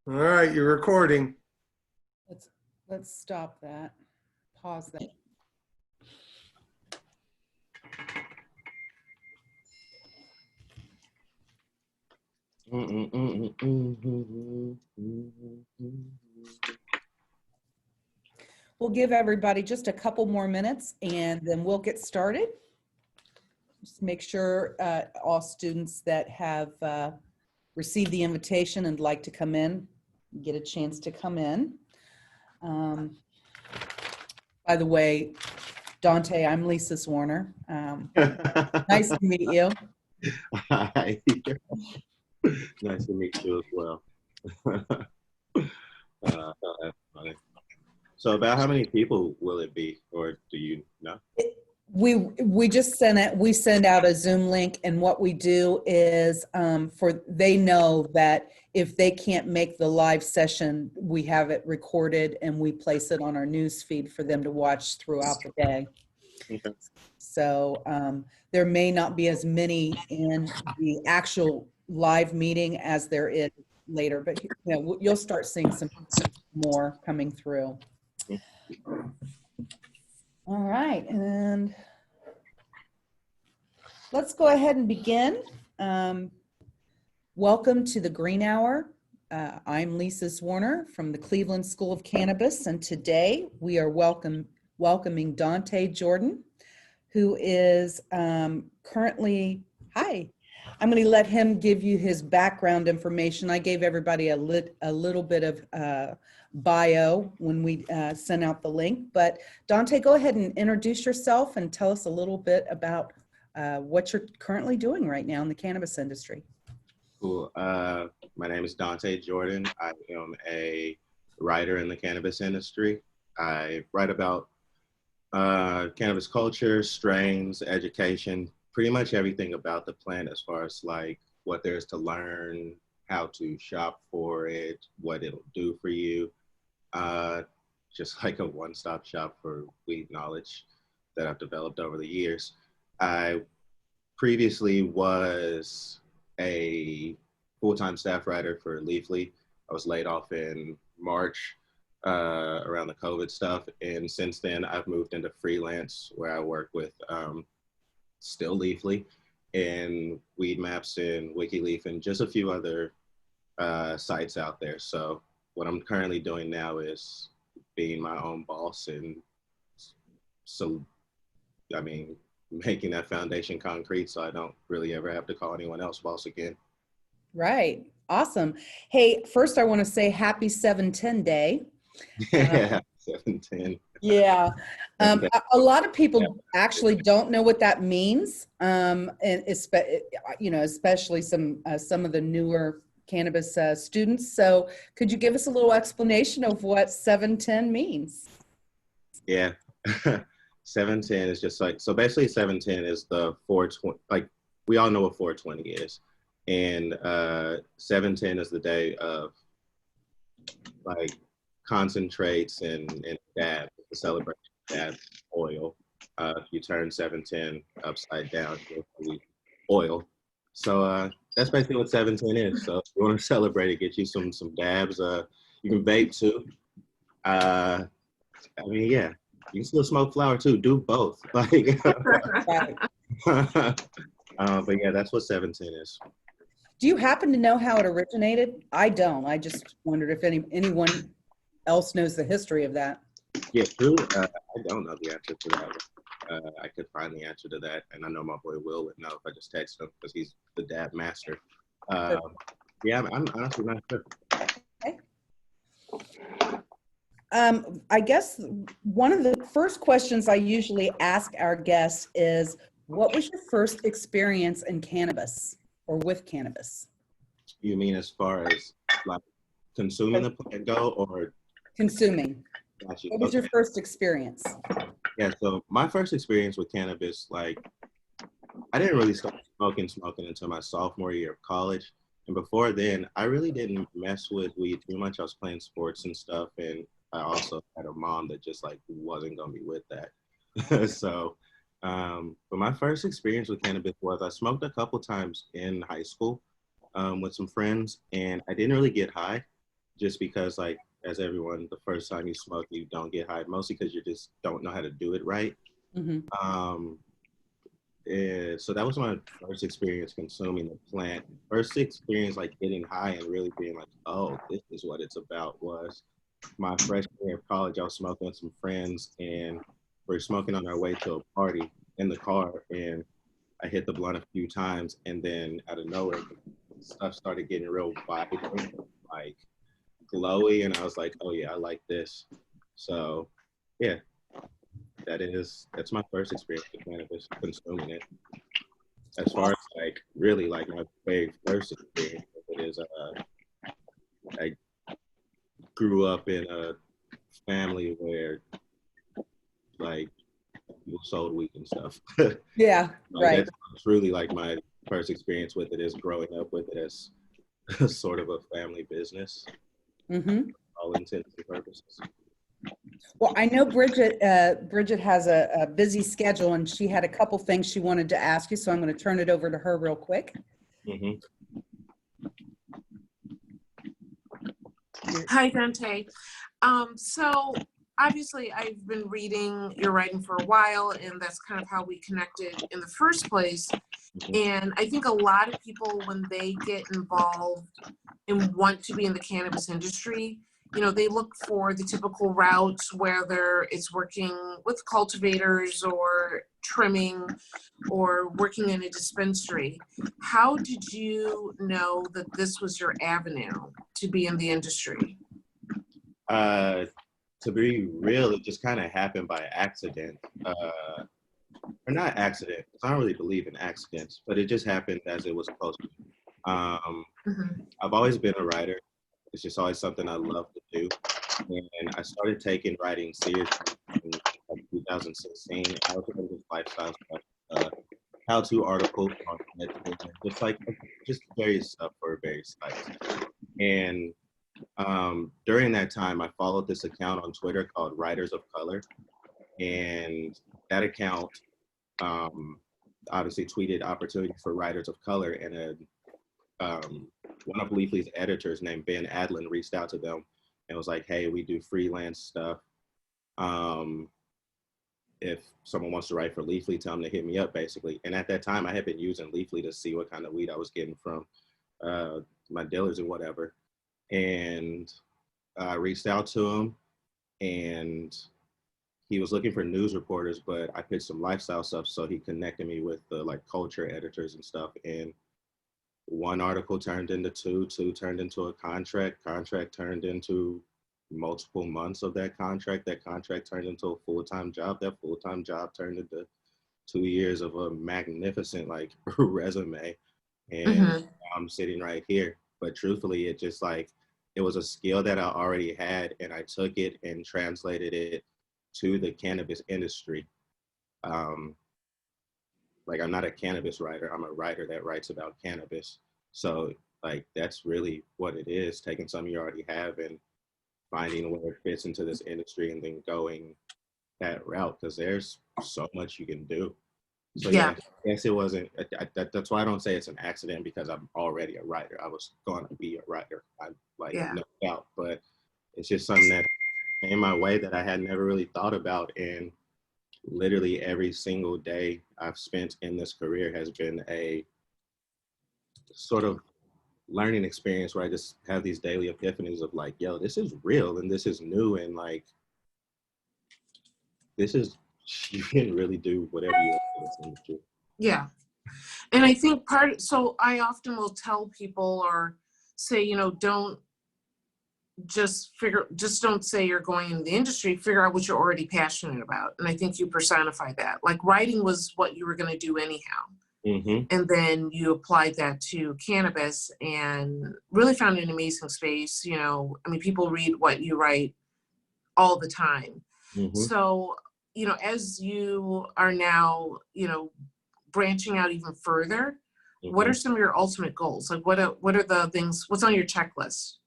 All right, you're recording. Let's let's stop that. Pause that. We'll give everybody just a couple more minutes and then we'll get started. Just make sure all students that have received the invitation and like to come in, get a chance to come in. By the way, Dante, I'm Lisa Warner. Nice to meet you. Hi. Nice to meet you as well. That's funny. So about how many people will it be, or do you know? We just we send out a Zoom link, and what we do is they know that if they can't make the live session, we have it recorded and we place it on our news feed for them to watch throughout the day. Okay. So there may not be as many in the actual live meeting as there is later, but you'll start seeing some more coming through. All right, and let's go ahead and begin. Welcome to the Green Hour. I'm Lisa Warner from the Cleveland School of Cannabis, and today we are welcoming Dante Jordan, who is currently, hi. I'm going to let him give you his background information. I gave everybody a little bit of bio when we sent out the link, but Dante, go ahead and introduce yourself and tell us a little bit about what you're currently doing right now in the cannabis industry. Cool. My name is Dante Jordan. I am a writer in the cannabis industry. I write about cannabis culture, strains, education, pretty much everything about the plant as far as like what there's to learn, how to shop for it, what it'll do for you. Just like a one-stop shop for weed knowledge that I've developed over the years. I previously was a full-time staff writer for Leafly. I was laid off in March around the COVID stuff. And since then, I've moved into freelance where I work with still Leafly and WeedMaps and WikiLeaf and just a few other sites out there. So what I'm currently doing now is being my own boss, and so, I mean, making that foundation concrete so I don't really ever have to call anyone else boss again. Right. Awesome. Hey, first I want to say happy 7/10 day. Yeah, 7/10. Yeah. A lot of people actually don't know what that means. And especially some of the newer cannabis students. So could you give us a little explanation of what 7/10 means? Yeah. 7/10 is just like, so basically 7/10 is the 420, like we all know what 420 is. And 7/10 is the day of like concentrates and dab, the celebration dab oil. If you turn 7/10 upside down, you'll see oil. So that's basically what 7/10 is. So if you want to celebrate it, get you some dabs. You can vape too. I mean, yeah, you can still smoke flower too. Do both. Like, but yeah, that's what 7/10 is. Do you happen to know how it originated? I don't. I just wondered if anyone else knows the history of that. Yeah, true. I don't know the answer to that. I could find the answer to that, and I know my boy Will would know if I just text him because he's the dab master. Yeah, I'm honestly not sure. Okay. I guess one of the first questions I usually ask our guests is, what was your first experience in cannabis or with cannabis? You mean as far as like consuming the plant go, or consuming? Gotcha. What was your first experience? Yeah, so my first experience with cannabis, like I didn't really start smoking until my sophomore year of college. And before then, I really didn't mess with weed too much. I was playing sports and stuff, and I also had a mom that just like wasn't gonna be with that. So, but my first experience with cannabis was I smoked a couple times in high school with some friends, and I didn't really get high. just because like, as everyone, the first time you smoke, you don't get high, mostly because you just don't know how to do it right. Mm-hmm. Um, so that was my first experience consuming the plant. First experience like getting high and really being like, oh, this is what it's about was my freshman year of college. I was smoking with some friends and we are smoking on our way to a party in the car, and I hit the blunt a few times, and then out of nowhere, stuff started getting real vibrant, like glowy, and I was like, oh yeah, I like this. So yeah, that's my first experience with cannabis, consuming it. As far as like really like my very first experience with it is I grew up in a family where like people sold weed and stuff. Yeah, Like right. that's truly like my first experience with it is growing up with it as sort of a family business, Mm-hmm. all intents and purposes. Well, I know Bridget has a busy schedule and she had a couple things she wanted to ask you, so I'm going to turn it over to her real quick. Mm-hmm. Hi, Dante. So obviously I've been reading your writing for a while, and that's kind of how we connected in the first place. And I think a lot of people, when they get involved and want to be in the cannabis industry, they look for the typical routes, whether it's working with cultivators or trimming or working in a dispensary. How did you know that this was your avenue to be in the industry? To be real, it just kind of happened by accident. Or not accident, 'cause I don't really believe in accidents, but it just happened as it was supposed to. I've always been a writer. It's just always something I love to do. And I started taking writing seriously in like 2016. I was doing this lifestyle stuff, how-to articles on Netflix, and just various stuff for various sites. And during that time, I followed this account on Twitter called Writers of Color, and that account obviously tweeted opportunities for writers of color, and one of Leafly's editors named Ben Adlin reached out to them and was like, hey, we do freelance stuff. If someone wants to write for Leafly, tell them to hit me up, basically. And at that time, I had been using Leafly to see what kind of weed I was getting from my dealers and whatever. And I reached out to him, and he was looking for news reporters, but I pitched some lifestyle stuff, so he connected me with the like culture editors and stuff. And one article turned into two turned into a contract turned into multiple months of that contract turned into a full-time job, that full-time job turned into 2 years of a magnificent like resume, and I'm sitting right here. But truthfully, it just like it was a skill that I already had, and I took it and translated it to the cannabis industry. Like I'm not a cannabis writer, I'm a writer that writes about cannabis. So like that's really what it is, taking something you already have and finding where it fits into this industry and then going that route, because there's so much you can do. So yeah, yes, it wasn't, that's why I don't say it's an accident, because I'm already a writer. I was going to be a writer, no doubt, but it's just something that came my way that I had never really thought about. And literally every single day I've spent in this career has been a sort of learning experience where I just have these daily epiphanies of like, yo, this is real and this is new, and like, this is, you can really do whatever you want in this industry. Yeah. And I think so I often will tell people or say, don't don't say you're going into the industry, figure out what you're already passionate about. And I think you personify that. Like writing was what you were going to do anyhow. And then you applied that to cannabis and really found an amazing space. People read what you write all the time. So, as you are now, branching out even further, what are some of your ultimate goals? Like what are the things, what's on your checklist?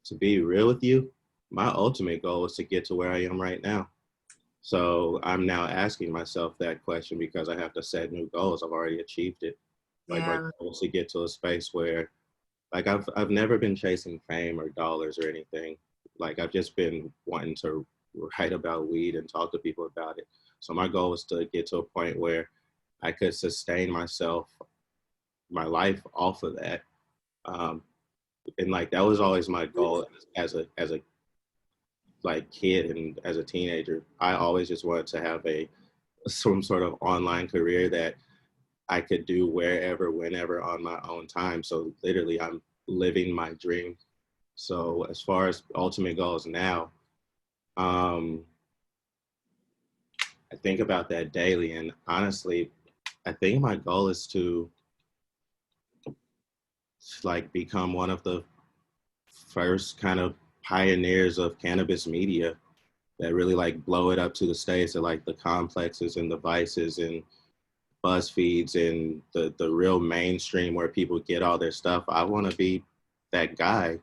To be real with you, my ultimate goal is to get to where I am right now. So I'm now asking myself that question because I have to set new goals. I've already achieved it. Like my goal is to get to a space where like I've never been chasing fame or dollars or anything. Like I've just been wanting to write about weed and talk to people about it. So my goal was to get to a point where I could sustain myself, my life off of that. Um, and like that was always my goal as a like kid and as a teenager. I always just wanted to have a some sort of online career that I could do wherever, whenever on my own time. So literally I'm living my dream. So as far as ultimate goals now, um, I think about that daily, and honestly, I think my goal is to like become one of the first kind of pioneers of cannabis media that really like blow it up to the stage of like the complexes and the vices and BuzzFeeds and the real mainstream where people get all their stuff. I want to be that guy,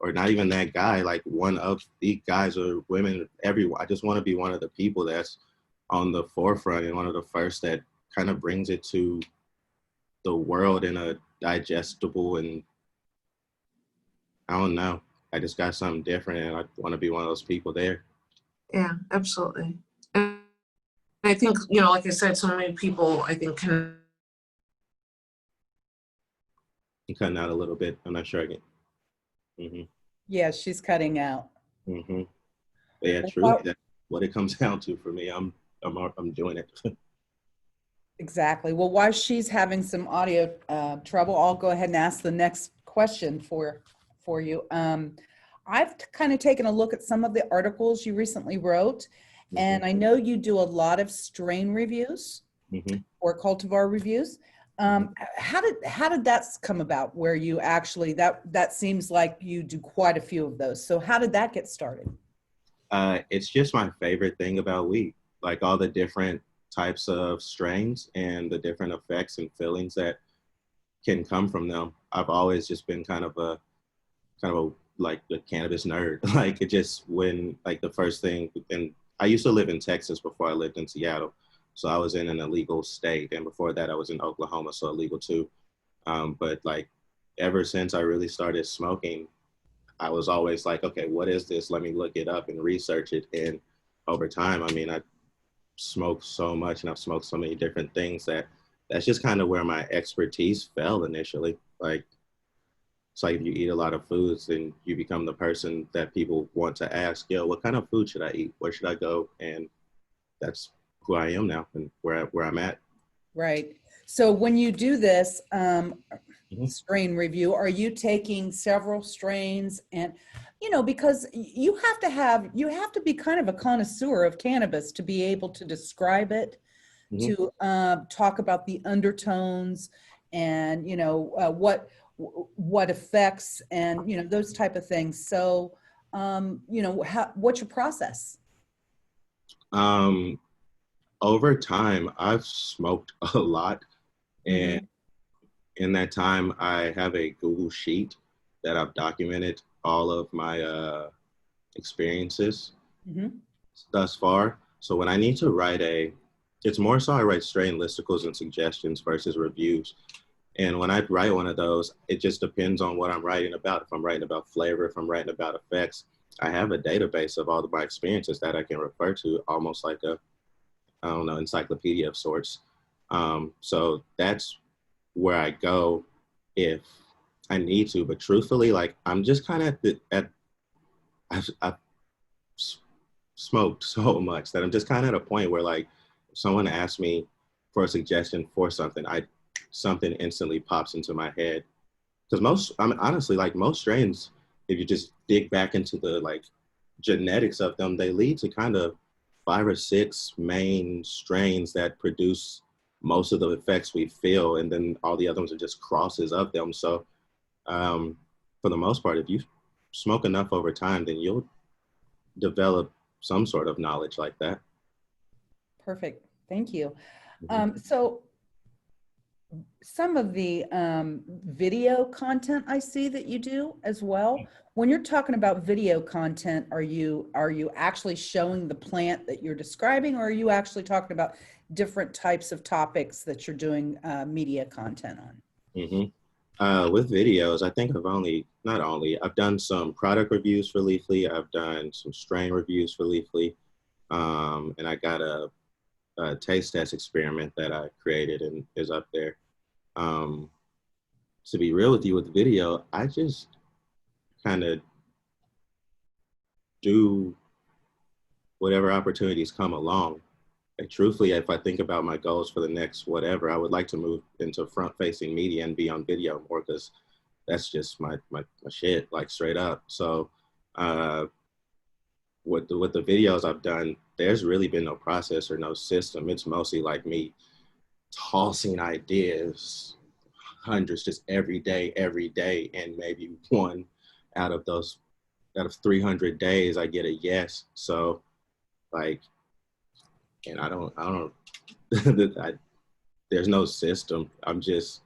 or not even that guy, like one of the guys or women, everyone. I just want to be one of the people that's on the forefront and one of the first that kind of brings it to the world in a digestible, and I don't know. I just got something different and I want to be one of those people there. Yeah, absolutely. And I think, you know, like I said, so many people, I think, can. I'm cutting out a little bit. I'm not sure I get. Mm-hmm. Yeah, she's cutting out. Mm-hmm. But yeah, truly, Well, that's what it comes down to for me. I'm doing it. exactly. Well, while she's having some audio trouble, I'll go ahead and ask the next question for you. I've kind of taken a look at some of the articles you recently wrote, and I know you do a lot of strain reviews Mm-hmm. or cultivar reviews. How did that come about? Where you actually that seems like you do quite a few of those. So how did that get started? It's just my favorite thing about weed, like all the different types of strains and the different effects and feelings that can come from them. I've always just been kind of a like the cannabis nerd. Like it just when like the first thing, and I used to live in Texas before I lived in Seattle. So I was in an illegal state. And before that I was in Oklahoma, so illegal too. But like ever since I really started smoking, I was always like, okay, what is this? Let me look it up and research it. And over time, I mean, I smoked so much and I've smoked so many different things that that's just kind of where my expertise fell initially. Like it's like if you eat a lot of foods, then you become the person that people want to ask, yo, what kind of food should I eat? Where should I go? And that's who I am now and where I'm at. Right. So when you do this Mhm. strain review, are you taking several strains? And, you know, because you have to be kind of a connoisseur of cannabis to be able to describe it, Mhm. to talk about the undertones and, you know, what effects and, you know, those type of things. So, you know, what's your process? Um, Over time, I've smoked a lot. And Mm-hmm. in that time, I have a Google Sheet that I've documented all of my experiences Mm-hmm. thus far. So when I need to it's more so I write strain listicles and suggestions versus reviews. And when I write one of those, it just depends on what I'm writing about. If I'm writing about flavor, if I'm writing about effects, I have a database of all of my experiences that I can refer to, almost like I don't know, encyclopedia of sorts. So that's where I go if I need to. But truthfully, like I'm just kind of I've smoked so much that I'm just kind of at a point where like if someone asks me for a suggestion for something, something instantly pops into my head. Because I mean, honestly, like most strains, if you just dig back into the like genetics of them, they lead to kind of 5 or 6 main strains that produce most of the effects we feel, and then all the other ones are just crosses of them. So um, for the most part, if you smoke enough over time, then you'll develop some sort of knowledge like that. Perfect. Thank you. Mhm. So some of the video content I see that you do as well. When you're talking about video content, are you actually showing the plant that you're describing, or are you actually talking about different types of topics that you're doing media content on? Mm-hmm. With videos, I think I've done some product reviews for Leafly. I've done some strain reviews for Leafly. And I got a taste test experiment that I created and is up there. Um, to be real with you with video, I just kind of do whatever opportunities come along. Like, truthfully, if I think about my goals for the next whatever, I would like to move into front facing media and be on video more because that's just my shit, like straight up. So uh, with the videos I've done, there's really been no process or no system. It's mostly like me tossing ideas, hundreds just every day, and maybe one out of those out of 300 days I get a yes. So like, and I don't there's no system. I'm just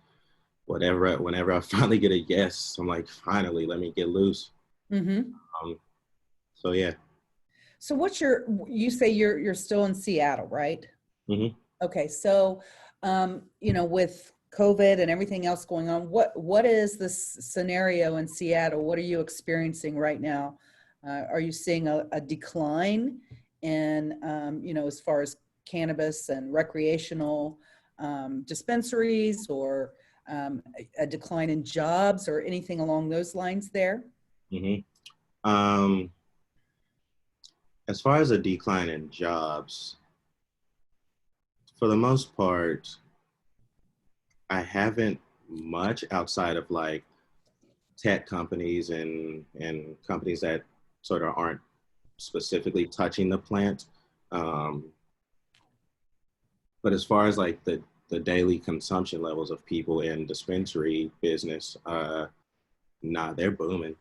whenever I finally get a yes, I'm like, finally, let me get loose. Mm-hmm. Um, so yeah. So you say you're still in Seattle, right? Mm-hmm. Okay. So, with COVID and everything else going on, what is the scenario in Seattle? What are you experiencing right now? Are you seeing a decline in, as far as cannabis and recreational dispensaries, or a decline in jobs or anything along those lines there? Mm-hmm. As far as a decline in jobs, for the most part, I haven't much outside of like tech companies and companies that sort of aren't specifically touching the plant. Um, but as far as like the daily consumption levels of people in dispensary business, nah, they're booming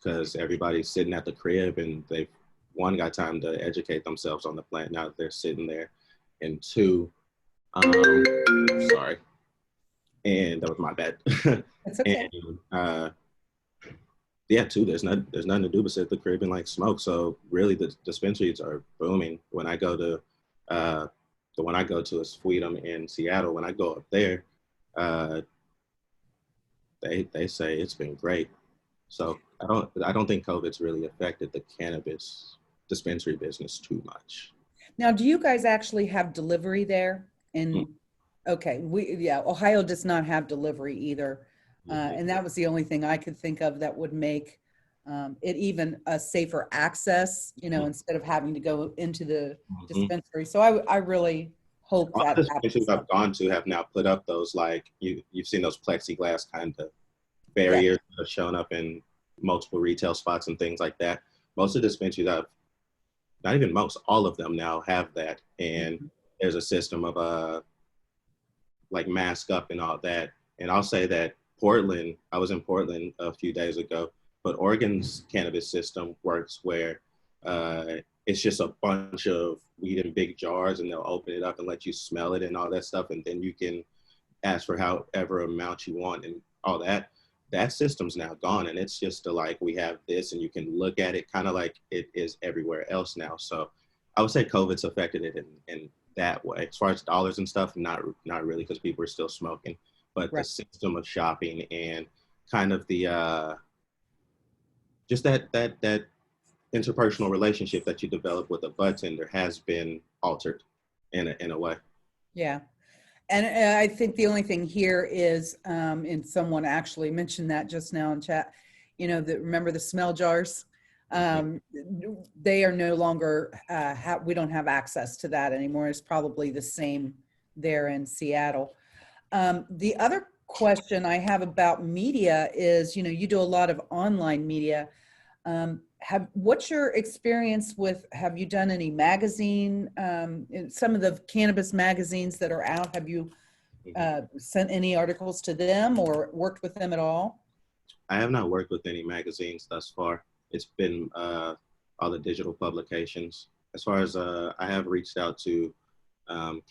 because everybody's sitting at the crib and they've one got time to educate themselves on the plant now that they're sitting there, and two, sorry, and that was my bad. That's okay. And yeah, too, there's nothing to do but sit at the crib and like smoke. So really, the dispensaries are booming. When I go to the one I go to is Freedom in Seattle. When I go up there, uh, they say it's been great. So I don't think COVID's really affected the cannabis dispensary business too much. Now, do you guys actually have delivery there? Mm. Okay, Ohio does not have delivery either. Mhm. And that was the only thing I could think of that would make it even a safer access, instead of having to go into the Mhm. dispensary. So I really hope All that the happens. dispensaries I've gone to have now put up those like you've seen those plexiglass kind of Yeah. barriers that have shown up in multiple retail spots and things like that. Most of the dispensaries I've not even most, all of them now have that, and Mhm. there's a system of like mask up and all that. And I'll say that Portland, I was in Portland a few days ago, but Oregon's cannabis system works where it's just a bunch of weed in big jars, and they'll open it up and let you smell it and all that stuff, and then you can ask for however amount you want and all that. That system's now gone, and it's just like we have this, and you can look at it kind of like it is everywhere else now. So I would say COVID's affected it in that way. As far as dollars and stuff, not really, because people are still smoking. But the Right. system of shopping and kind of the just that interpersonal relationship that you develop with a bartender has been altered in a way. Yeah. And I think the only thing here is, and someone actually mentioned that just now in chat, remember the smell jars? They are no longer, we don't have access to that anymore. It's probably the same there in Seattle. The other question I have about media is, you do a lot of online media. What's your experience with, have you done any magazine, in some of the cannabis magazines that are out? Have you sent any articles to them or worked with them at all? I have not worked with any magazines thus far. It's been all the digital publications. As far as I have reached out to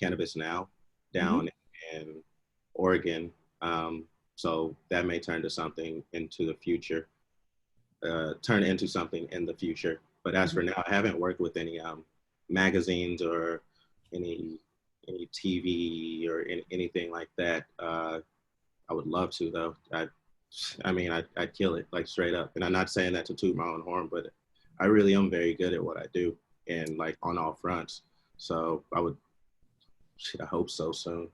Cannabis Now down in Oregon. So that may turn to something into the future, turn into something in the future. But as for now, I haven't worked with any magazines or any TV or anything like that. I would love to though. I mean, I'd kill it like straight up. And I'm not saying that to toot my own horn, but I really am very good at what I do and like on all fronts. So I hope so soon.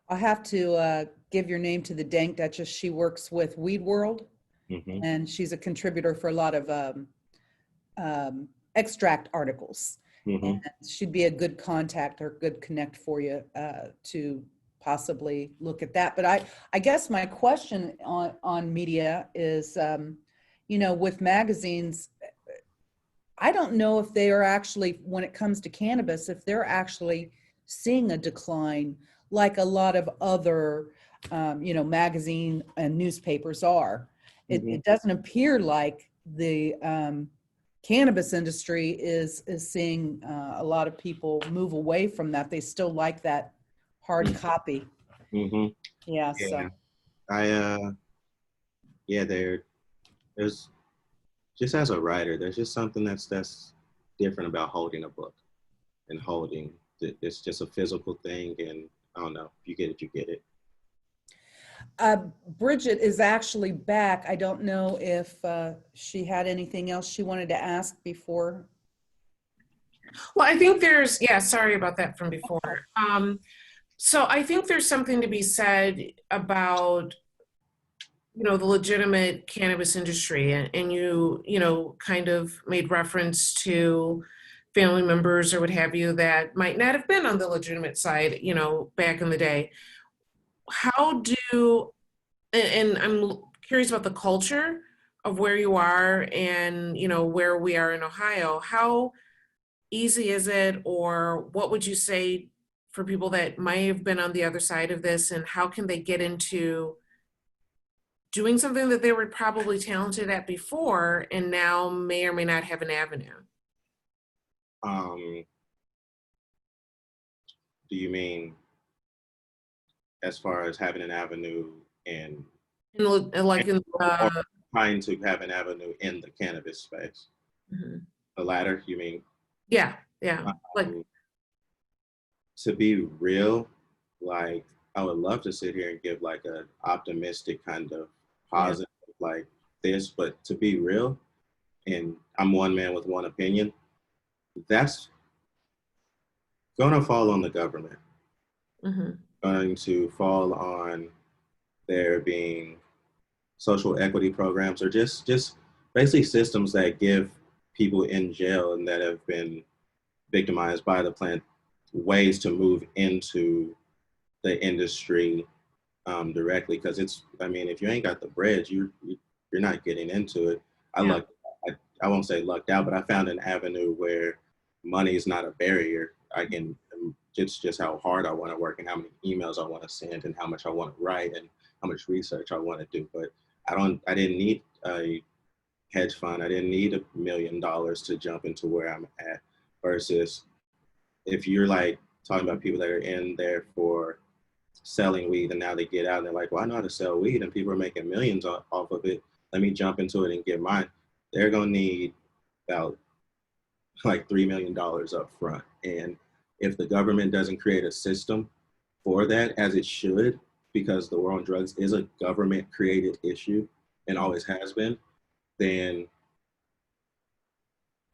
I'll have to give your name to the Dank Duchess. She works with Weed World, Mm-hmm. and she's a contributor for a lot of extract articles. Mm-hmm. And she'd be a good contact or good connect for you to possibly look at that. But I guess my question on media is, with magazines, I don't know if they are actually, when it comes to cannabis, if they're actually seeing a decline like a lot of other, magazine and newspapers are. It doesn't appear like the cannabis industry is seeing a lot of people move away from that. They still like that hard copy. Mm-hmm. Yeah. Yeah. So There's just as a writer, there's just something that's different about holding a book and holding it's just a physical thing. And I don't know, if you get it, you get it. Bridget is actually back. I don't know if she had anything else she wanted to ask before. Well, I think sorry about that from before. So I think there's something to be said about, the legitimate cannabis industry, and you kind of made reference to family members or what have you that might not have been on the legitimate side, back in the day. How do, and I'm curious about the culture of where you are and, where we are in Ohio. How easy is it, or what would you say for people that might have been on the other side of this, and how can they get into doing something that they were probably talented at before and now may or may not have an avenue? Do you mean as far as having an avenue and trying to have an avenue in the cannabis space? Mm-hmm. The latter, you mean? Yeah. To be real, like I would love to sit here and give like a optimistic kind of positive like this, but to be real, and I'm one man with one opinion, that's gonna fall on the government. Mm-hmm. Going to fall on there being social equity programs or just basically systems that give people in jail and that have been victimized by the plant ways to move into the industry directly, because if you ain't got the bread, you're not getting into it. I won't say lucked out, but I found an avenue where money is not a barrier. I can just how hard I want to work and how many emails I want to send and how much I want to write and how much research I want to do. But I didn't need a hedge fund. I didn't need $1 million to jump into where I'm at, versus if you're like talking about people that are in there for selling weed and now they get out and they're like, well, I know how to sell weed and people are making millions off of it. Let me jump into it and get mine. They're going to need about like $3 million up front. And if the government doesn't create a system for that, as it should, because the war on drugs is a government created issue and always has been, then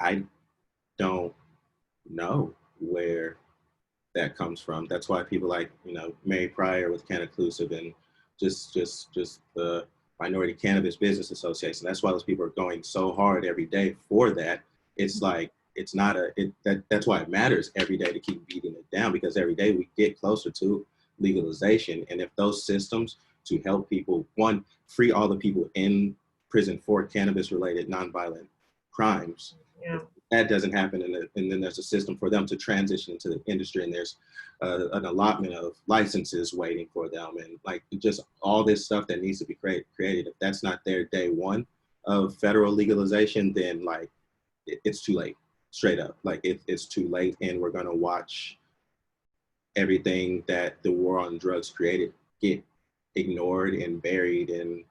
I don't know where that comes from. That's why people like, Mary Pryor with Cannaclusive and just the Minority Cannabis Business Association. That's why those people are going so hard every day for that. It's like, it's not that's why it matters every day to keep beating it down, because every day we get closer to legalization. And if those systems to help people, one, free all the people in prison for cannabis related nonviolent crimes, that doesn't happen, and then there's a system for them to transition into the industry, and there's an allotment of licenses waiting for them, and like just all this stuff that needs to be created. If that's not there day one of federal legalization, then like it's too late, straight up. Like it's too late, and we're gonna watch everything that the war on drugs created get ignored and buried. And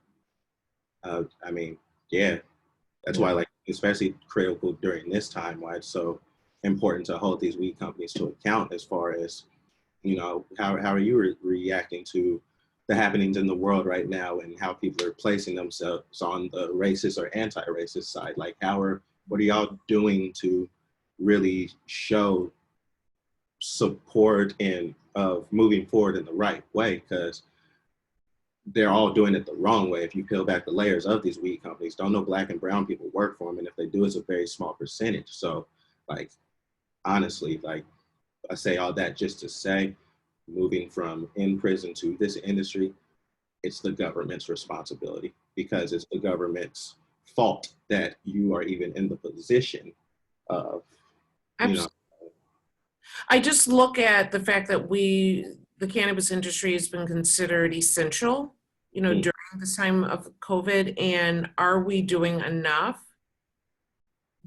that's why, like, especially critical during this time, why it's so important to hold these weed companies to account as far as, how are you reacting to the happenings in the world right now and how people are placing themselves on the racist or anti-racist side. Like, what are y'all doing to really show support and of moving forward in the right way? Because they're all doing it the wrong way. If you peel back the layers of these weed companies, don't know Black and brown people work for them, and if they do, it's a very small percentage. So, like, honestly, like, I say all that just to say, moving from in prison to this industry, it's the government's responsibility, because it's the government's fault that you are even in the position of, you know. I just look at the fact that the cannabis industry has been considered essential, during this time of COVID, and are we doing enough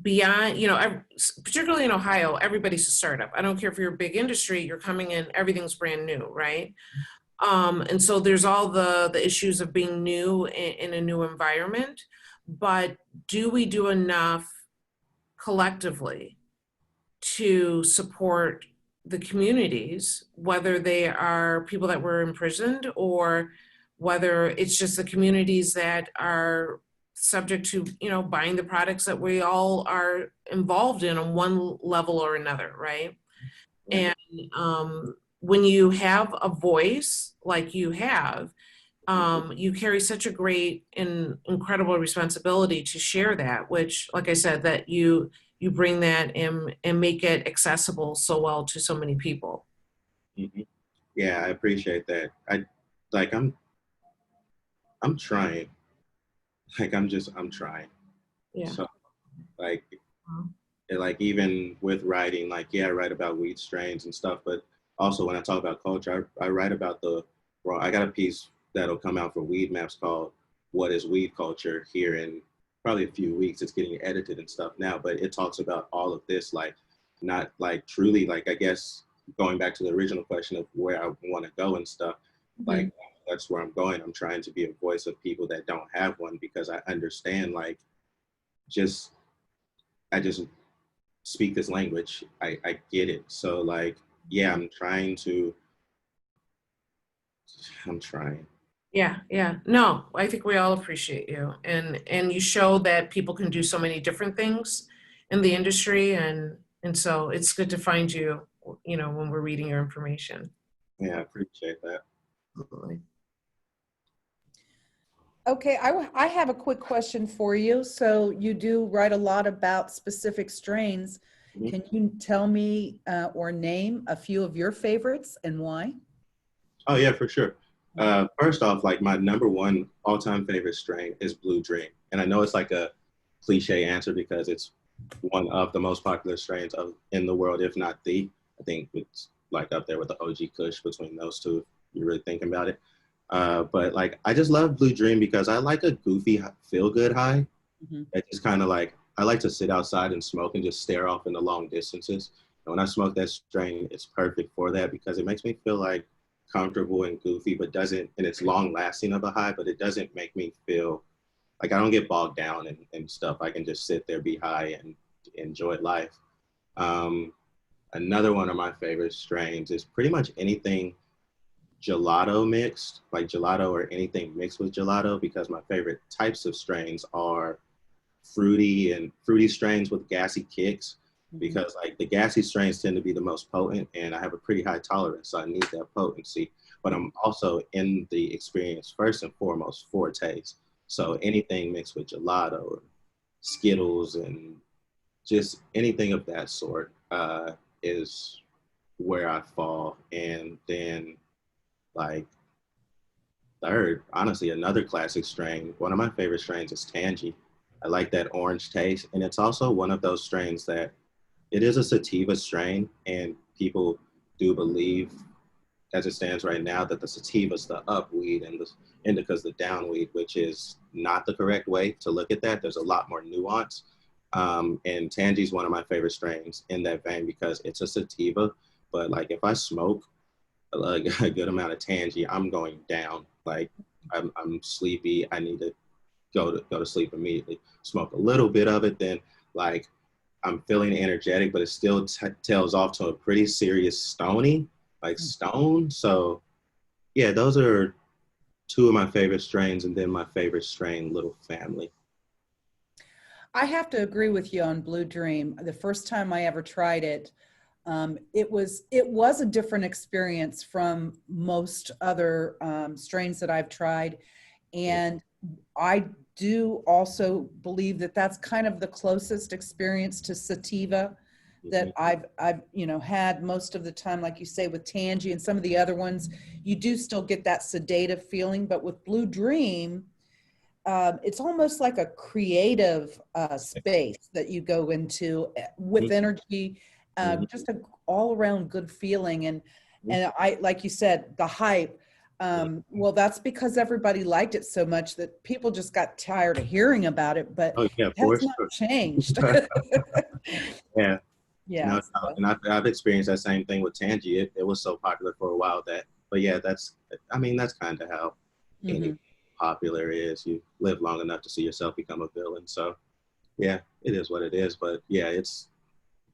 beyond, particularly in Ohio, everybody's a startup. I don't care if you're a big industry, you're coming in, everything's brand new, right? And so there's all the issues of being new in a new environment, but do we do enough collectively to support the communities, whether they are people that were imprisoned or whether it's just the communities that are subject to, buying the products that we all are involved in on one level or another, right? And when you have a voice like you have, you carry such a great and incredible responsibility to share that, which, like I said, that you bring that and make it accessible so well to so many people. Mm-hmm. Yeah, I appreciate that. I'm trying. Like, I'm trying. Yeah. So, like, even with writing, like, yeah, I write about weed strains and stuff, but also when I talk about culture, I write about I got a piece that'll come out for WeedMaps called "What is Weed Culture" here in probably a few weeks. It's getting edited and stuff now, but it talks about all of this, like, not like truly, like, I guess going back to the original question of where I want to go and stuff, like, that's where I'm going. I'm trying to be a voice of people that don't have one, because I understand, like, I just speak this language. I get it. So, like, yeah, I'm trying. Yeah. No, I think we all appreciate you, and you show that people can do so many different things in the industry, and so it's good to find you, when we're reading your information. Yeah, I appreciate that. Absolutely. Okay, I have a quick question for you. So you do write a lot about specific strains. Mm-hmm. Can you tell me or name a few of your favorites and why? Oh yeah, for sure. First off, like, my number one all-time favorite strain is Blue Dream. And I know it's like a cliche answer because it's one of the most popular strains in the world, if not the. I think it's like up there with the OG Kush between those two, if you're really thinking about it. But, like, I just love Blue Dream because I like a goofy, feel-good high. It's just kind of like, I like to sit outside and smoke and just stare off in the long distances. And when I smoke that strain, it's perfect for that because it makes me feel like comfortable and goofy, but and it's long lasting of a high, but it doesn't make me feel like I don't get bogged down and stuff. I can just sit there, be high, and enjoy life. Another one of my favorite strains is pretty much anything gelato mixed, like gelato or anything mixed with gelato, because my favorite types of strains are fruity strains with gassy kicks, because, like, the gassy strains tend to be the most potent, and I have a pretty high tolerance, so I need that potency. But I'm also in the experience first and foremost for taste. So anything mixed with gelato, Skittles, and just anything of that sort is where I fall. And then, like, third, honestly, another classic strain, one of my favorite strains is Tangy. I like that orange taste, and it's also one of those strains that it is a sativa strain, and people do believe, as it stands right now, that the sativa is the up weed and the indica is the down weed, which is not the correct way to look at that. There's a lot more nuance. And Tangy is one of my favorite strains in that vein because it's a sativa, but, like, if I smoke a good amount of Tangy, I'm going down. Like, I'm sleepy. I need to go to sleep immediately. Smoke a little bit of it, then, like, I'm feeling energetic, but it still tails off to a pretty serious stony, like, stone. So yeah, those are two of my favorite strains, and then my favorite strain, Little Family. I have to agree with you on Blue Dream. The first time I ever tried it, it was a different experience from most other strains that I've tried, and I do also believe that that's kind of the closest experience to sativa that I've had most of the time. Like you say, with Tangy and some of the other ones, you do still get that sedative feeling, but with Blue Dream, it's almost like a creative space that you go into with energy, just an all around good feeling. And I, like you said, the hype, well, that's because everybody liked it so much that people just got tired of hearing about it, but Oh yeah, that's not changed. Yeah. Yeah. No, So. and I've experienced that same thing with Tangy. It was so popular for a while but yeah, that's kind of how any popular is. You live long enough to see yourself become a villain. So yeah, it is what it is. But yeah, it's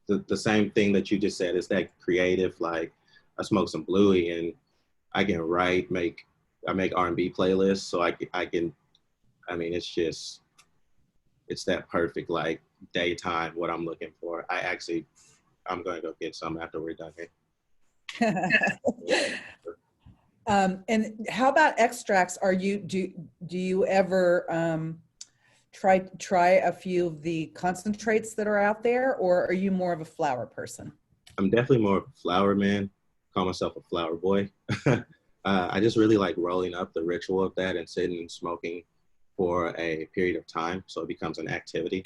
the same thing that you just said. It's that creative, like I smoke some Bluey and I can write, I make R&B playlists. So I can, it's that perfect, like daytime, what I'm looking for. I'm going to go get some after we're done here. And how about extracts? Do you ever try a few of the concentrates that are out there, or are you more of a flower person? I'm definitely more of a flower man. Call myself a flower boy. I just really like rolling up the ritual of that and sitting and smoking for a period of time, so it becomes an activity.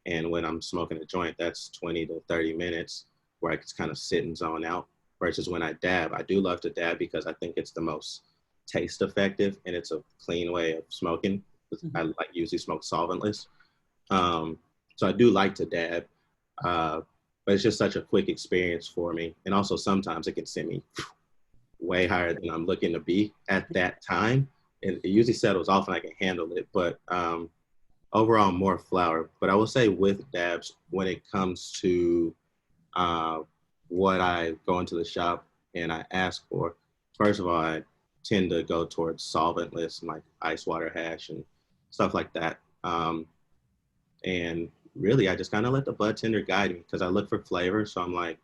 And when I'm smoking a joint, that's 20 to 30 minutes where I can kind of sit and zone out. Versus when I dab, I do love to dab because I think it's the most taste effective and it's a clean way of smoking. I like usually smoke solventless. So I do like to dab, but it's just such a quick experience for me. And also sometimes it can send me way higher than I'm looking to be at that time. It usually settles off and I can handle it, but overall more flower. But I will say with dabs, when it comes to what I go into the shop and I ask for, first of all, I tend to go towards solventless, like ice water hash and stuff like that. And really, I just kind of let the bud tender guide me because I look for flavor. So I'm like,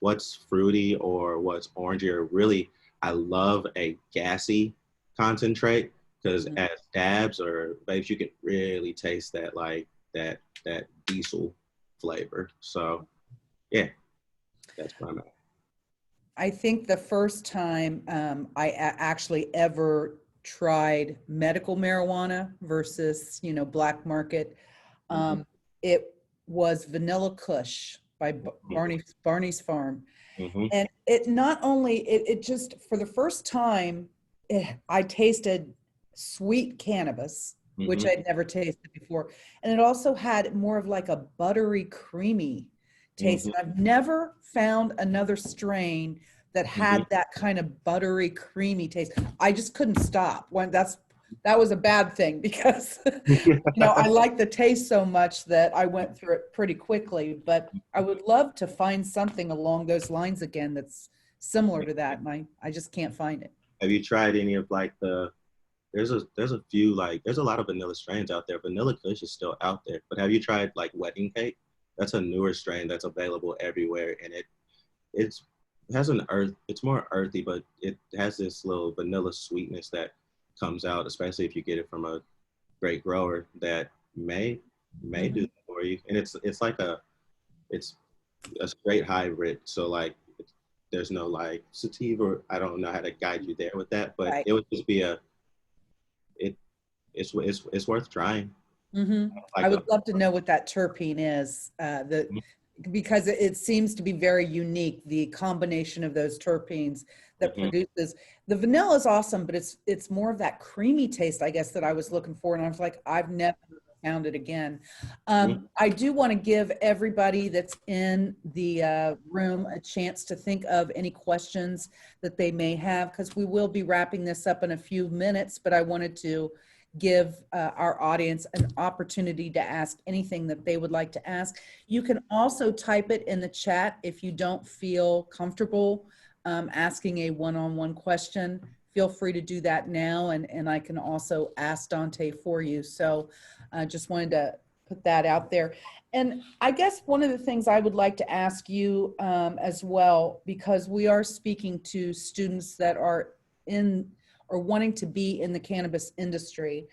what's fruity or what's orangey? Or really, I love a gassy concentrate because as dabs or vapes, you can really taste that, like that diesel flavor. So yeah, that's where I'm at. I think the first time actually ever tried medical marijuana versus, black market, it was Vanilla Kush by Barney's Farm. And it not only, it just, for the first time, I tasted sweet cannabis, which I'd never tasted before. And it also had more of like a buttery, creamy taste. And I've never found another strain that had that kind of buttery, creamy taste. I just couldn't stop. That was a bad thing because, I like the taste so much that I went through it pretty quickly, but I would love to find something along those lines again that's similar to that. And I just can't find it. Have you tried any of like there's a few, like, there's a lot of vanilla strains out there. Vanilla Kush is still out there, but have you tried like Wedding Cake? That's a newer strain that's available everywhere. And it has it's more earthy, but it has this little vanilla sweetness that comes out, especially if you get it from a great grower that may do that for you. And it's like it's a straight hybrid. So like there's no like sativa. I don't know how to guide you there with that, but it would just be it's worth trying. I would love to know what that terpene is, because it seems to be very unique, the combination of those terpenes that produces. The vanilla is awesome, but it's more of that creamy taste, I guess, that I was looking for. And I was like, I've never found it again. I do want to give everybody that's in the room a chance to think of any questions that they may have, because we will be wrapping this up in a few minutes, but I wanted to give our audience an opportunity to ask anything that they would like to ask. You can also type it in the chat if you don't feel comfortable asking a one-on-one question. feel free to do that now, and I can also ask Dante for you. So I just wanted to put that out there. And I guess one of the things I would like to ask you as well, because we are speaking to students that are in or wanting to be in the cannabis industry.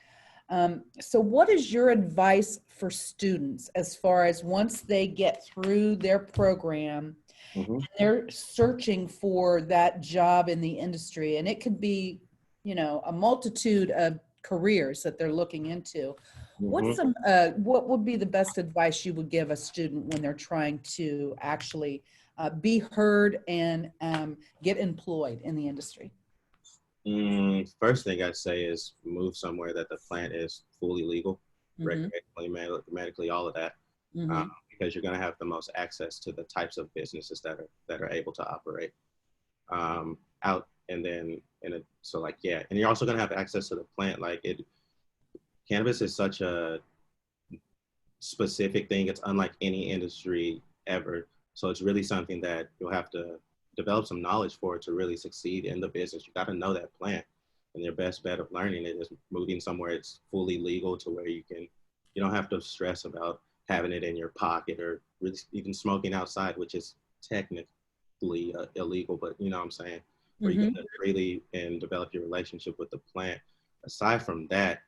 So what is your advice for students as far as once they get through their program, Mm-hmm. they're searching for that job in the industry, and it could be, you know, a multitude of careers that they're looking into. What's some, what would be the best advice you would give a student when they're trying to actually be heard and get employed in the industry? First thing I'd say is move somewhere that the plant is fully legal, Mhm. recreationally, medically, all of that, Mhm. because you're going to have the most access to the types of businesses that are able to operate out. And then, so like, yeah, and you're also going to have access to the plant. Like cannabis is such a specific thing. It's unlike any industry ever. So it's really something that you'll have to develop some knowledge for to really succeed in the business. You got to know that plant, and your best bet of learning it is moving somewhere it's fully legal to where you don't have to stress about having it in your pocket or really even smoking outside, which is technically illegal, but you know what I'm saying? Where you can live freely and develop your relationship with the plant. Aside from that,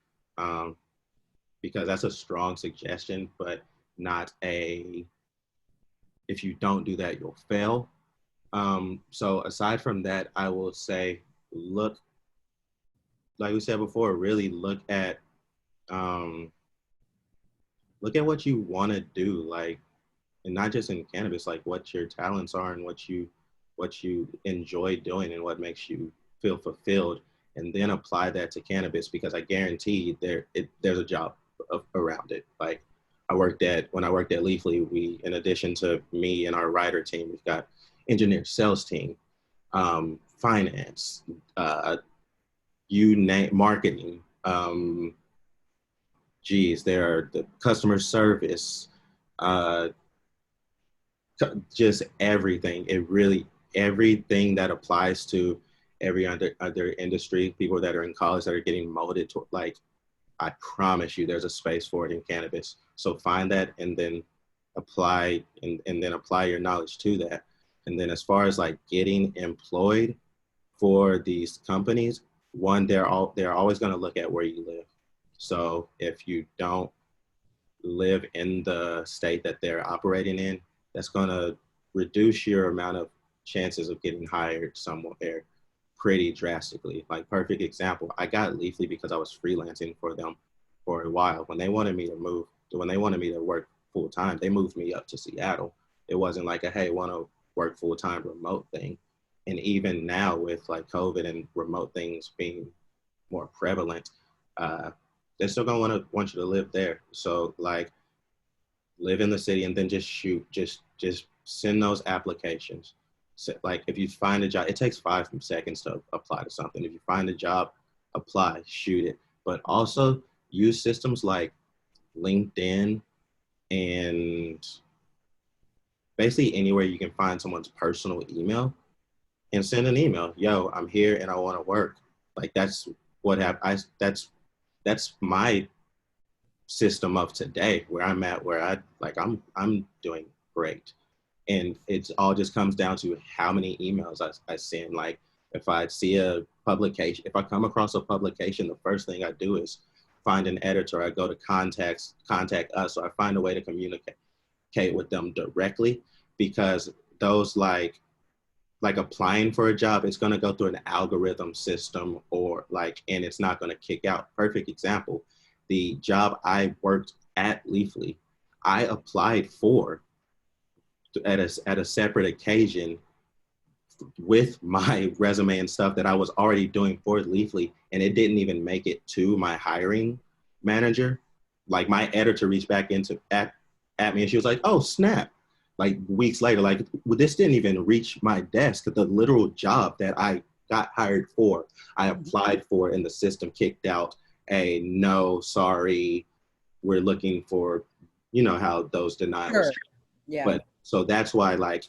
because that's a strong suggestion, but not a, if you don't do that, you'll fail. So aside from that, I will say, look, like we said before, really look at what you want to do, like, and not just in cannabis, like what your talents are and what you enjoy doing and what makes you feel fulfilled, and then apply that to cannabis, because I guarantee there's a job around it. Like when I worked at Leafly, we, in addition to me and our writer team, we've got engineer, sales team, finance, you name, marketing, there are the customer service, just everything. Everything that applies to every other industry, people that are in college that are getting molded to, like, I promise you there's a space for it in cannabis. So find that and then apply and then apply your knowledge to that. And then as far as like getting employed for these companies, one, they're always going to look at where you live. So if you don't live in the state that they're operating in, that's going to reduce your amount of chances of getting hired somewhere pretty drastically. Like, perfect example, I got Leafly because I was freelancing for them for a while. When they wanted me to work full time, they moved me up to Seattle. It wasn't like a, hey, want to work full time remote thing. And even now with like COVID and remote things being more prevalent, they're still gonna want you to live there. So like, live in the city and then just send those applications. So, like, if you find a job, it takes 5 seconds to apply to something. If you find a job, apply, shoot it. But also use systems like LinkedIn and basically anywhere you can find someone's personal email and send an email. Yo, I'm here and I want to work. Like, that's what happened. That's my system of today, where I'm at, where I'm doing great. And it all just comes down to how many emails I send. Like, if I see a publication, if I come across a publication, the first thing I do is find an editor. I go to contact us. So I find a way to communicate with them directly, because those like applying for a job, it's going to go through an algorithm system, or like, and it's not going to kick out. Perfect example, the job I worked at Leafly, I applied for at a separate occasion with my resume and stuff that I was already doing for Leafly, and it didn't even make it to my hiring manager. Like, my editor reached back at me, and she was like, "Oh, snap." Like, weeks later, like, this didn't even reach my desk. The literal job that I got hired for, I applied for, and the system kicked out a no, sorry, we're looking for, you know how those denials. Sure. Yeah. But so that's why, like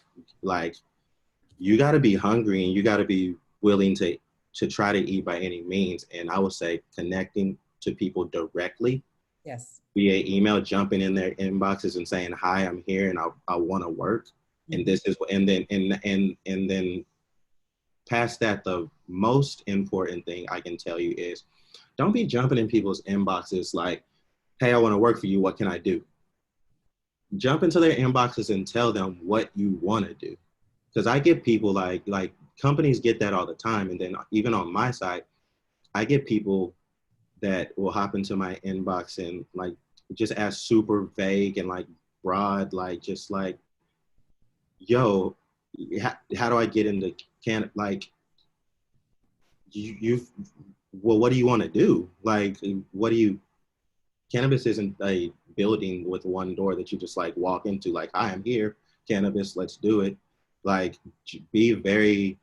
you got to be hungry, and you got to be willing to to try to eat by any means. And I would say connecting to people directly Yes. via email, jumping in their inboxes and saying, hi, I'm here and I want to work. And this is, and then past that, the most important thing I can tell you is don't be jumping in people's inboxes like, hey, I want to work for you. What can I do? Jump into their inboxes and tell them what you want to do. Because I get people like companies get that all the time. And then even on my side, I get people that will hop into my inbox and like just ask super vague and like broad, like just like, yo, how do I get into like well, what do you want to do? Like, cannabis isn't a building with one door that you just like walk into like, hi, I'm here, cannabis, let's do it. Like, be very,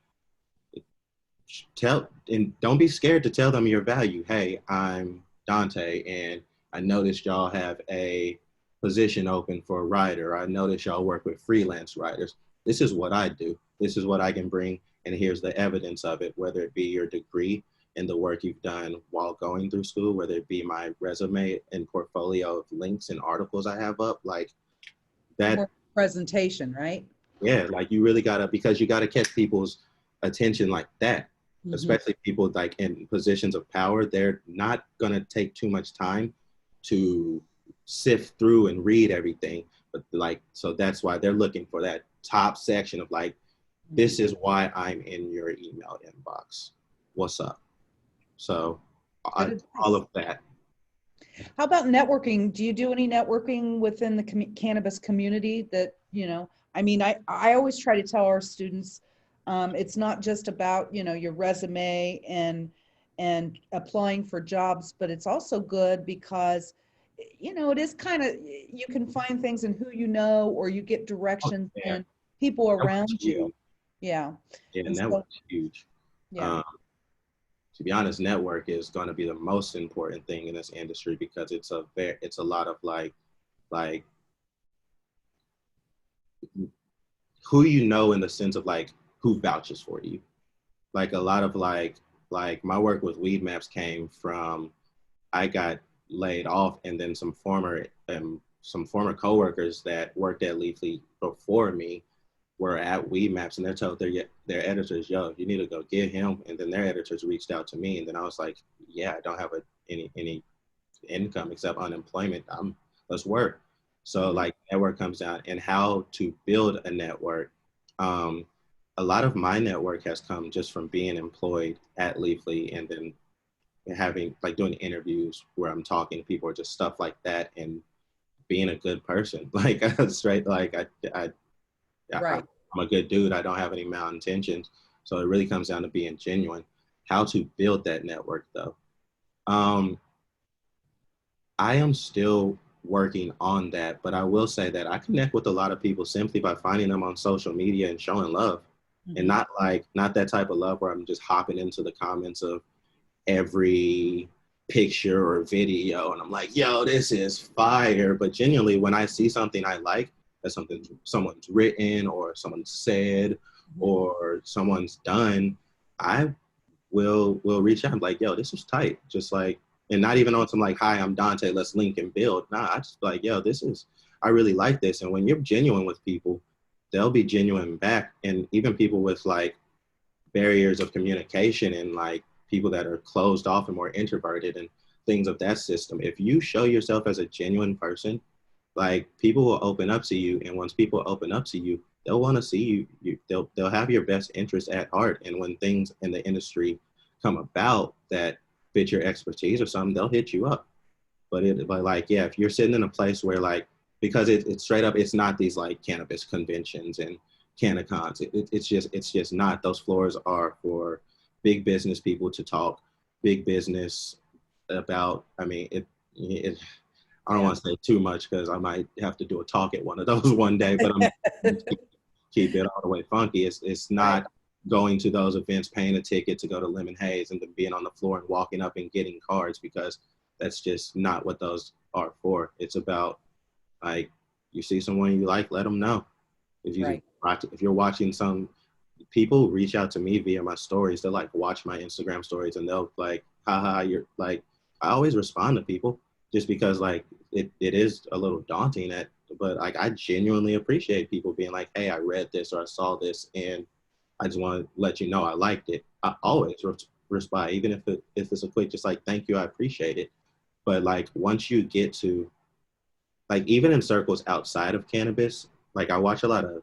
and don't be scared to tell them your value. Hey, I'm Dante, and I noticed y'all have a position open for a writer. I noticed y'all work with freelance writers. This is what I do. This is what I can bring, and here's the evidence of it, whether it be your degree and the work you've done while going through school, whether it be my resume and portfolio of links and articles I have up, like that. More presentation, right? Yeah, like you really gotta, because you gotta catch people's attention like that. Especially people like in positions of power. They're not gonna take too much time to sift through and read everything. But like, so that's why they're looking for that top section of like, this is why I'm in your email inbox. What's up? So all of that. How about networking? Do you do any networking within the cannabis community that, I mean, I always try to tell our students, it's not just about, your resume and applying for jobs, but it's also good because, it is kind of, you can find things in who you know, or you get directions and people around you. Yeah. Yeah, network's huge. Yeah. To be honest, network is going to be the most important thing in this industry because it's a lot of like who you know, in the sense of like who vouches for you. Like a lot of like my work with WeedMaps came from, I got laid off, and then some former coworkers that worked at Leafly before me were at WeedMaps, and they're told their editors, yo, you need to go get him. And then their editors reached out to me, and then I was like, yeah, I don't have any income except unemployment. Let's work. So like network comes down, and how to build a network. A lot of my network has come just from being employed at Leafly, and then having like doing interviews where I'm talking to people or just stuff like that, and being a good person. Like straight, like Right. I'm a good dude. I don't have any malintentions. So it really comes down to being genuine. How to build that network though. I am still working on that, but I will say that I connect with a lot of people simply by finding them on social media and showing love. And not that type of love where I'm just hopping into the comments of every picture or video and I'm like, yo, this is fire. But genuinely, when I see something I like, that's something someone's written or someone said or someone's done, I will reach out and be like, yo, this is tight. Just like, and not even on some like, hi, I'm Dante, let's link and build. Nah, I just be like, yo, I really like this. And when you're genuine with people, they'll be genuine back. And even people with like barriers of communication and like people that are closed off and more introverted and things of that system, if you show yourself as a genuine person, like people will open up to you. And once people open up to you, they'll want to see you. They'll have your best interest at heart. And when things in the industry come about that fit your expertise or something, they'll hit you up. But like, yeah, if you're sitting in a place where like, because it's straight up, it's not these like cannabis conventions and CannaCons. It's just not. Those floors are for big business people to talk big business about. I mean, I don't want to say too much because I might have to do a talk at one of those one day, but I'm keep it all the way funky. It's not going to those events, paying a ticket to go to Lemon Haze and then being on the floor and walking up and getting cards, because that's just not what those are for. It's about like, you see someone you like, let them know. If you're watching some people reach out to me via my stories. They'll like watch my Instagram stories and they'll like, haha, you're like, I always respond to people just because like it is a little daunting but like I genuinely appreciate people being like, hey, I read this or I saw this and I just want to let you know I liked it. I always respond, even if it's a quick, just like, thank you, I appreciate it. But like once you get to like, even in circles outside of cannabis, like I watch a lot of,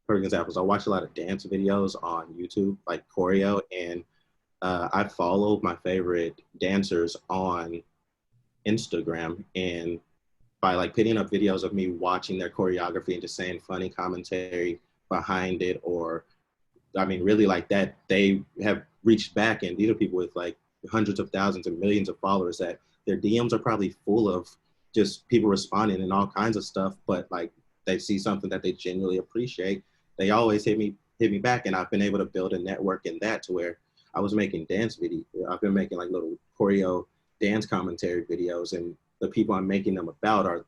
for example, I watch a lot of dance videos on YouTube, like choreo, and I follow my favorite dancers on Instagram, and by like putting up videos of me watching their choreography and just saying funny commentary behind it, or I mean, really like that, they have reached back, and these are people with like hundreds of thousands and millions of followers that their DMs are probably full of just people responding and all kinds of stuff, but like they see something that they genuinely appreciate. They always hit me back, and I've been able to build a network in that to where I was making dance videos. I've been making like little choreo dance commentary videos, and the people I'm making them about are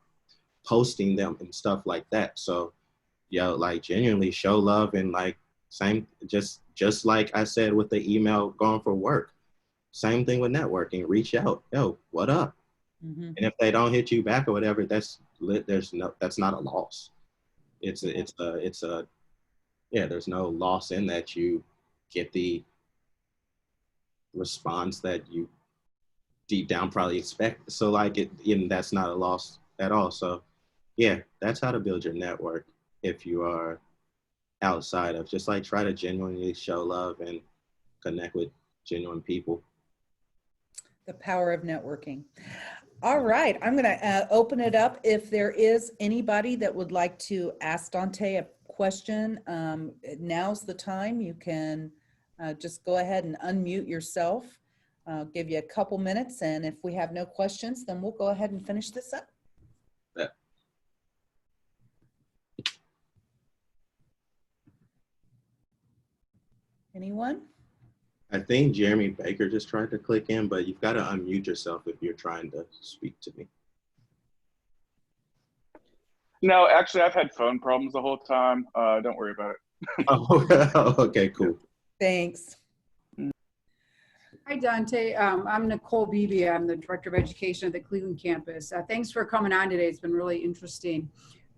posting them and stuff like that. So, like genuinely show love, and like same, just like I said with the email going for work, same thing with networking. Reach out, yo, what up? Mm-hmm. And if they don't hit you back or whatever, that's not a loss. It's a yeah, there's no loss in that. You get the response that you deep down probably expect. So like and that's not a loss at all. So yeah, that's how to build your network if you are outside of, just like try to genuinely show love and connect with genuine people. The power of networking. All right, I'm going to open it up. If there is anybody that would like to ask Dante a question, now's the time. You can just go ahead and unmute yourself. I'll give you a couple minutes, and if we have no questions, then we'll go ahead and finish this up. Yeah. Anyone? I think Jeremy Baker just tried to click in, but you've got to unmute yourself if you're trying to speak to me. No, actually, I've had phone problems the whole time. Don't worry about it. Oh, okay, cool. Thanks. Hi, Dante. I'm Nicole Beebe. I'm the Director of Education at the Cleveland campus. Thanks for coming on today. It's been really interesting.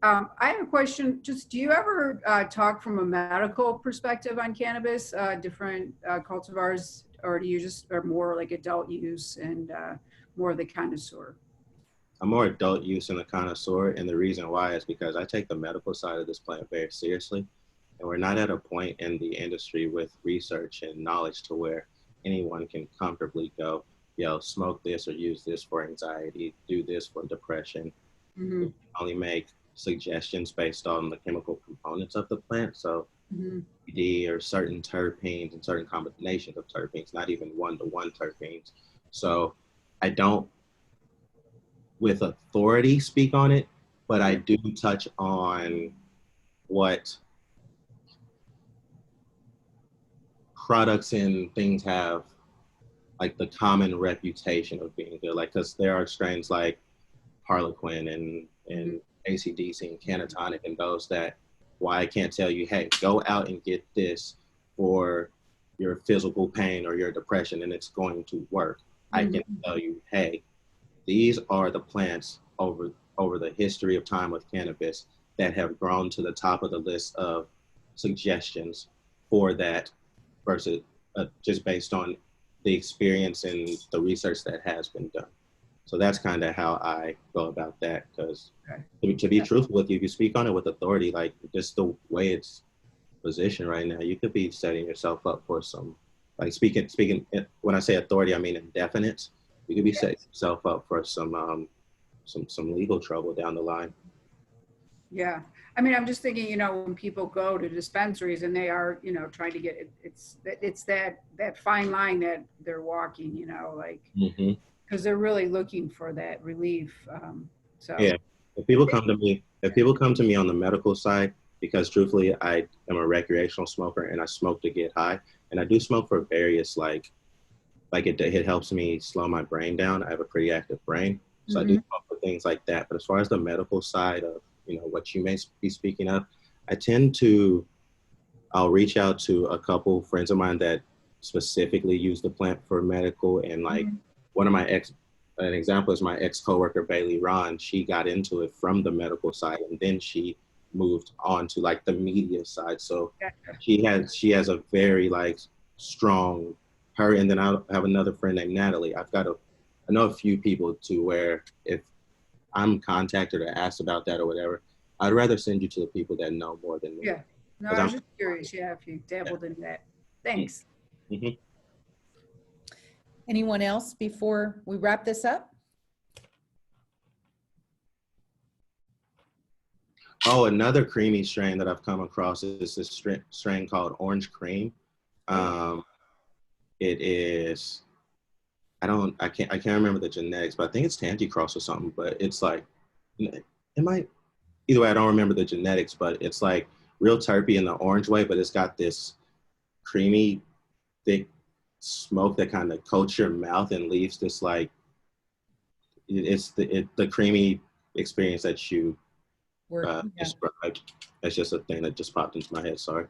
I have a question. Just, do you ever talk from a medical perspective on cannabis, different cultivars, or do you just are more like adult use and more of the connoisseur? I'm more adult use and a connoisseur, and the reason why is because I take the medical side of this plant very seriously, and we're not at a point in the industry with research and knowledge to where anyone can comfortably go, smoke this or use this for anxiety, do this for depression. Mm-hmm. We only make suggestions based on the chemical components of the plant. So CBD or certain terpenes and certain combinations of terpenes, not even one-to-one terpenes. So I don't, with authority, speak on it, but I do touch on what products and things have like the common reputation of being good. Like, because there are strains like Harlequin and ACDC and Canatonic and those that, why I can't tell you, hey, go out and get this for your physical pain or your depression and it's going to work. I can tell you, hey, these are the plants over the history of time with cannabis that have grown to the top of the list of suggestions for that, versus just based on the experience and the research that has been done. So that's kind of how I go about that, because to be truthful with you, if you speak on it with authority, like just the way it's positioned right now, you could be setting yourself up for some, like speaking, when I say authority, I mean indefinite. You could be setting yourself up for some legal trouble down the line. Yeah. I mean, I'm just thinking, when people go to dispensaries and they are, trying to get it's that fine line that they're walking, like, because they're really looking for that relief. So yeah, if people come to me on the medical side, because truthfully, I am a recreational smoker and I smoke to get high, and I do smoke for various like it helps me slow my brain down. I have a pretty active brain, so I do smoke for things like that. But as far as the medical side of what you may be speaking of, I tend to I'll reach out to a couple friends of mine that specifically use the plant for medical. And like one of my an example is my ex-coworker, Bailey Ron. She got into it from the medical side, and then she moved on to like the media side. So she has a very like strong her. And then I have another friend named Natalie. I know a few people to where if I'm contacted or asked about that or whatever, I'd rather send you to the people that know more than me. Yeah. No, I was just curious. Yeah, if you dabbled in that. Thanks. Mm-hmm. Anyone else before we wrap this up? Oh, another creamy strain that I've come across is this strain called Orange Cream. It is, I can't remember the genetics, but I think it's Tangy-Cross or something. But it's like, it might, either way, I don't remember the genetics, but it's like real terpy in the orange way, but it's got this creamy, thick smoke that kind of coats your mouth and leaves this like, it's the creamy experience that you described. That's just a thing that just popped into my head. Sorry.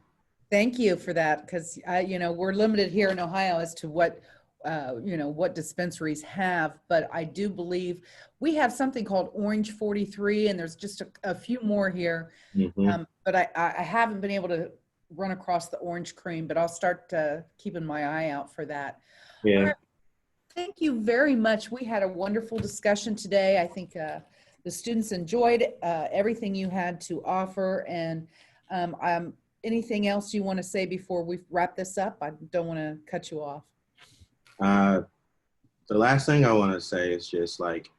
Thank you for that, because we're limited here in Ohio as to what what dispensaries have, but I do believe we have something called Orange 43, and there's just a few more here. But I haven't been able to run across the Orange Cream, but I'll start keeping my eye out for that. Yeah. Right. Thank you very much. We had a wonderful discussion today. I think the students enjoyed everything you had to offer. And anything else you want to say before we wrap this up? I don't want to cut you off. The last thing I want to say is just like,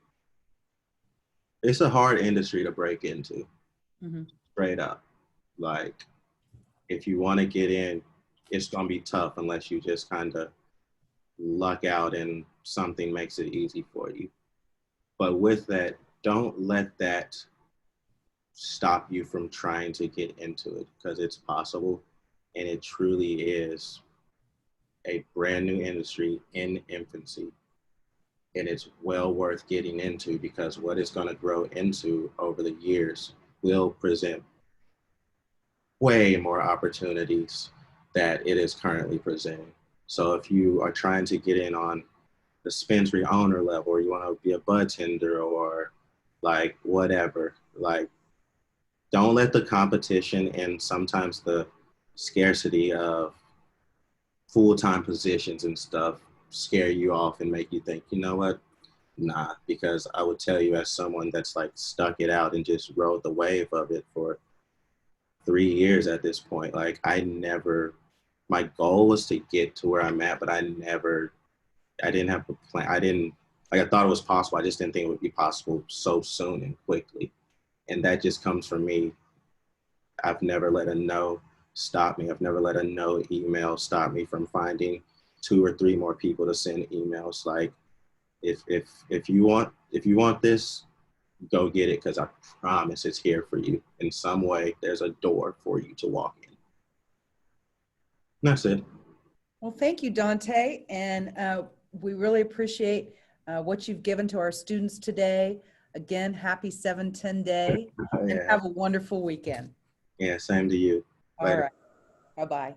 it's a hard industry to break into, straight up. Like, if you want to get in, it's going to be tough unless you just kind of luck out and something makes it easy for you. But with that, don't let that stop you from trying to get into it, because it's possible, and it truly is a brand new industry in infancy, and it's well worth getting into, because what it's going to grow into over the years will present way more opportunities that it is currently presenting. So if you are trying to get in on the dispensary owner level, or you want to be a bud tender, or like whatever, like, don't let the competition and sometimes the scarcity of full-time positions and stuff scare you off and make you think, you know what? Nah, because I would tell you, as someone that's like stuck it out and just rode the wave of it for 3 years at this point, like my goal was to get to where I'm at, but I didn't have a plan. I thought it was possible. I just didn't think it would be possible so soon and quickly. And that just comes from me. I've never let a no stop me. I've never let a no email stop me from finding 2 or 3 more people to send emails. Like, if you want this, go get it, because I promise it's here for you. In some way, there's a door for you to walk in. And that's it. Well, thank you, Dante. And we really appreciate what you've given to our students today. Again, happy 7-10 day, and have a wonderful weekend. Yeah, same to you. All right. Bye-bye.